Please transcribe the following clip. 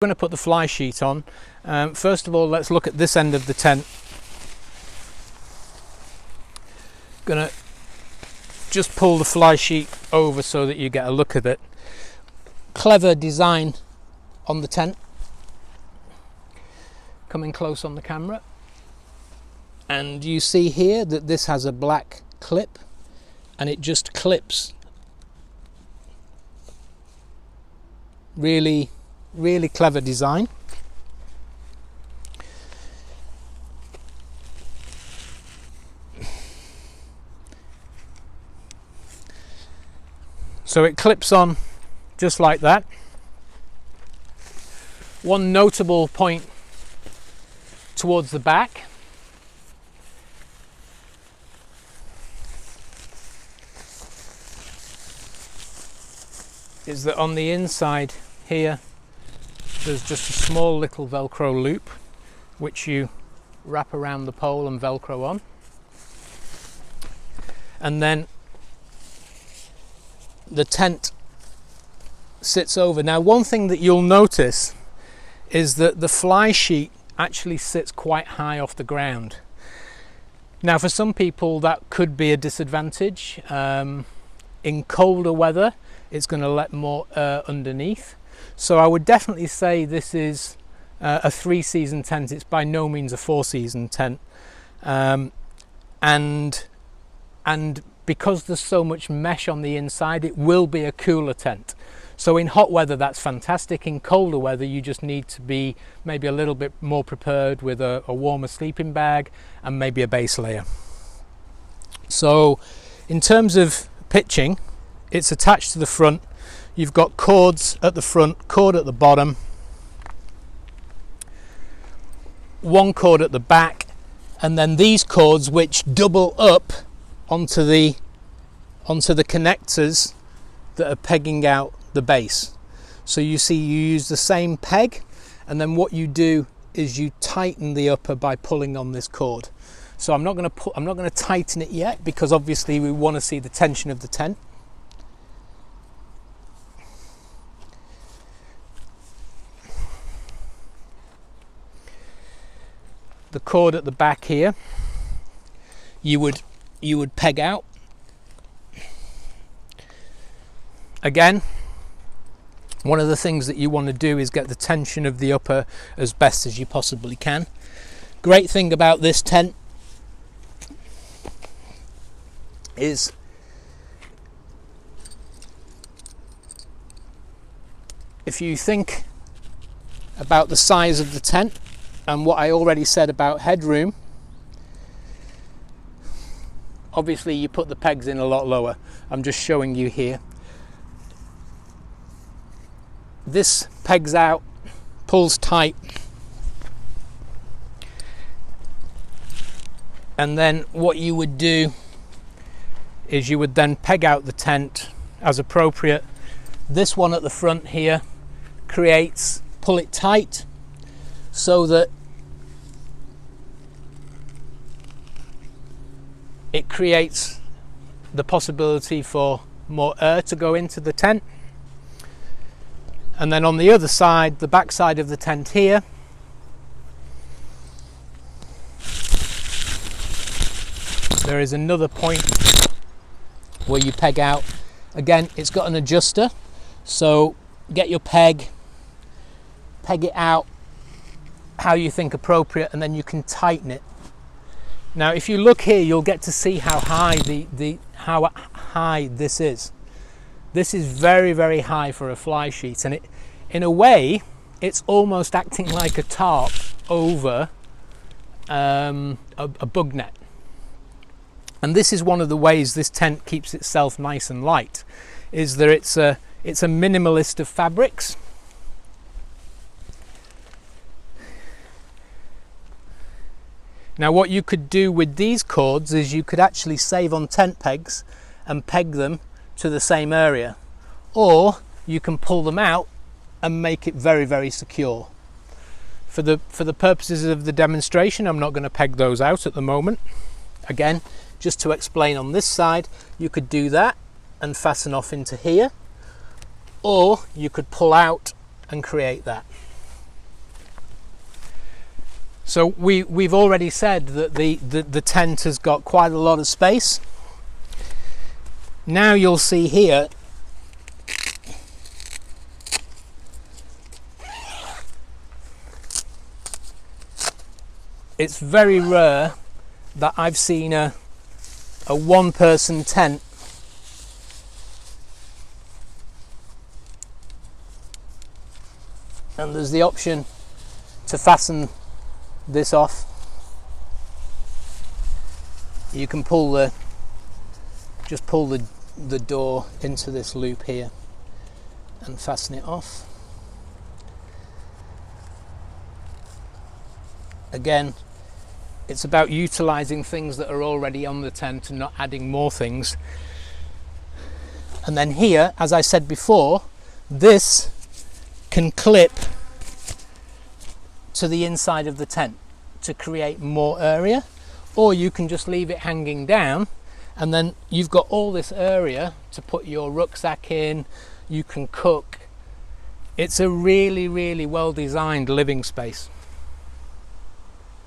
I'm going to put the fly sheet on. First of all, let's look at this end of the tent. Going to just pull the fly sheet over so that you get a look at it. Clever design on the tent. Coming close on the camera. And you see here that this has a black clip and it just clips. Really clever design. So it clips on just like that. One notable point towards the back is that on the inside here there's just a small little Velcro loop which you wrap around the pole and Velcro on, and then the tent sits over. Now, one thing that you'll notice is that the fly sheet actually sits quite high off the ground. Now, for some people that could be a disadvantage. In colder weather it's going to let more air underneath. So I would definitely say this is a 3-season tent. It's by no means a 4-season tent. And because there's so much mesh on the inside, it will be a cooler tent. So in hot weather that's fantastic. In colder weather you just need to be maybe a little bit more prepared with a warmer sleeping bag and maybe a base layer. So in terms of pitching, it's attached to the front. You've got cords at the front, cord at the bottom, one cord at the back, and then these cords which double up onto the connectors that are pegging out the base. So you see, you use the same peg, and then what you do is you tighten the upper by pulling on this cord. So I'm not going to tighten it yet because obviously we want to see the tension of the tent. The cord at the back here you would peg out. Again, one of the things that you want to do is get the tension of the upper as best as you possibly can. Great thing about this tent is if you think about the size of the tent and what I already said about headroom, obviously you put the pegs in a lot lower. I'm just showing you here. This pegs out, pulls tight, and then what you would do is you would then peg out the tent as appropriate. This one at the front here creates, pull it tight so that it creates the possibility for more air to go into the tent. And then on the other side, the back side of the tent here, there is another point where you peg out. Again, it's got an adjuster, so get your peg it out how you think appropriate, and then you can tighten it. Now if you look here, you'll get to see how high how high this is. This is very high for a fly sheet, and in a way it's almost acting like a tarp over a bug net. And this is one of the ways this tent keeps itself nice and light, is that it's a minimalist of fabrics. Now what you could do with these cords is you could actually save on tent pegs and peg them to the same area, or you can pull them out and make it very secure. For the purposes of the demonstration, I'm not going to peg those out at the moment. Again, just to explain, on this side you could do that and fasten off into here, or you could pull out and create that. So we've already said that the tent has got quite a lot of space. Now you'll see here it's very rare that I've seen a one-person tent and there's the option to fasten this off. You can pull the door into this loop here and fasten it off. Again, it's about utilizing things that are already on the tent and not adding more things. And then here, as I said before, this can clip to the inside of the tent to create more area, or you can just leave it hanging down and then you've got all this area to put your rucksack in. You can cook. It's a really, really well designed living space.